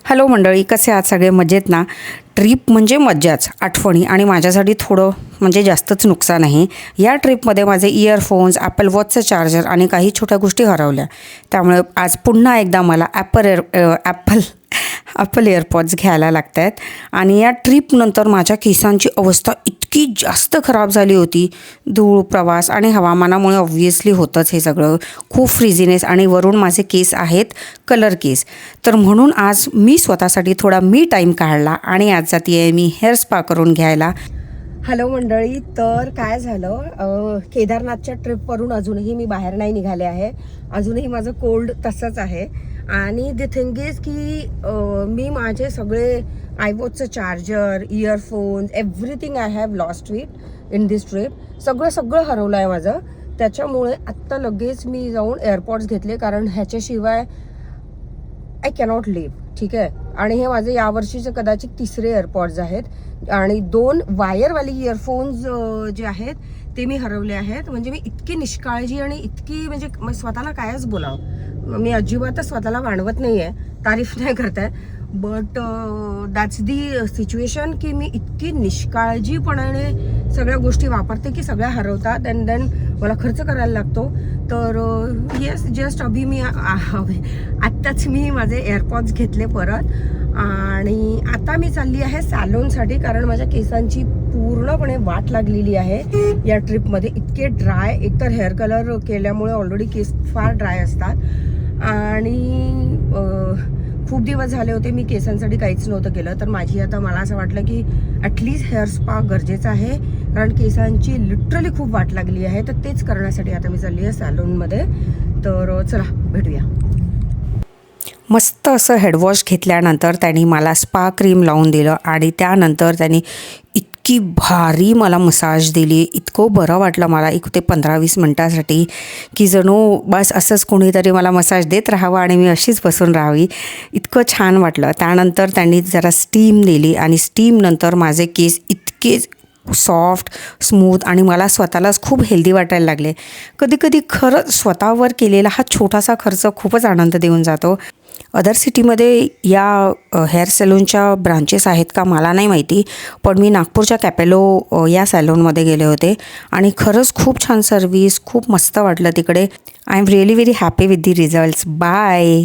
Hello मंडळी, कसे आहात सगळे? मजेत ना? ट्रिप म्हणजे मज्जाच, आठवणी आणि माझ्यासाठी थोडं म्हणजे जास्तच नुकसान आहे. या ट्रिपमध्ये माझे इयरफोन्स, ॲपल वॉचचं चार्जर आणि काही छोट्या गोष्टी हरवल्या. त्यामुळे आज पुन्हा एकदा मला ॲपल एअरपॉड्स घ्यायला लागत आहेत. आणि या ट्रिपनंतर माझ्या केसांची अवस्था इतकी जास्त खराब झाली होती. धूळ, प्रवास आणि हवामानामुळे ऑब्व्हियसली होतंच हे सगळं. खूप फ्रिझीनेस आणि वरून माझे केस आहेत कलर केस. तर म्हणून आज मी स्वतःसाठी थोडा टाईम काढला आणि आज जाते आहे मी हेअर स्पा करून घ्यायला. हॅलो मंडळी, तर काय झालं, केदारनाथच्या ट्रिपवरून अजूनही मी बाहेर नाही निघाले आहे. अजूनही माझं कोल्ड तसंच आहे. आणि द थिंग इज की मी माझे सगळे आयवॉचचं charger, earphones, everything I have lost it in this trip. सगळं हरवलं आहे माझं. त्याच्यामुळे आत्ता लगेच मी जाऊन एअरपॉड्स घेतले, कारण ह्याच्याशिवाय आय कॅनॉट लिव्ह. ठीक आहे. आणि हे माझे यावर्षीचे कदाचित तिसरे एअरपॉड्स आहेत. आणि 2 वायरवाले इयरफोन्स जे आहेत ते मी हरवले आहेत. म्हणजे मी इतकी निष्काळजी आणि इतकी म्हणजे स्वतःला कायच बोलावं. मी अजिबातच स्वतःला वाढवत नाही आहे, तारीफ नाही करत आहे. बट दॅट्स दी सिच्युएशन की मी इतकी निष्काळजीपणाने सगळ्या गोष्टी वापरते की सगळ्या हरवतात अँड देन मला खर्च करायला लागतो. तर येस, जस्ट आत्ताच मी माझे एअरपॉड्स घेतले परत. आणि आता मी चालली आहे सॅलूनसाठी, कारण माझ्या केसांची पूर्णपणे वाट लागलेली आहे या ट्रिपमध्ये. इतके ड्राय, एकतर हेअर कलर केल्यामुळे ऑलरेडी केस फार ड्राय असतात आणि खूप दिवस झाले होते मी केसांसाठी काहीच नव्हतं केलं. तर मला असं वाटलं की ॲटलिस्ट हेअर स्पा गरजेचं आहे, कारण केसांची लिटरली खूप वाट लागली आहे. तर तेच करण्यासाठी आता मी चालली आहे सॅलूनमध्ये. तर चला भेटूया. मस्त असं हेडवॉश घेतल्यानंतर त्यांनी मला स्पा क्रीम लावून दिलं आणि त्यानंतर त्यांनी इतकी भारी मला मसाज दिली. इतकं बरं वाटलं मला 1 ते 15-20 मिनटासाठी की जणू बस असंच कोणीतरी मला मसाज देत राहावं आणि मी अशीच बसून राहावी. इतकं छान वाटलं. त्यानंतर त्यांनी जरा स्टीम दिली आणि स्टीमनंतर माझे केस इतके सॉफ्ट, स्मूथ आणि मला स्वतःलाच खूप हेल्दी वाटायला लागले. कधीकधी खरंच स्वतःवर केलेला हा छोटासा खर्च खूपच आनंद देऊन जातो. अदर सिटीमध्ये या हेअर सॅलूनच्या ब्रांचेस आहेत का मला नाही माहिती, पण मी नागपूरच्या कॅपेलो या सॅलूनमध्ये गेले होते आणि खरंच खूप छान सर्विस, खूप मस्त वाटलं तिकडे. I am really very happy with the results. Bye.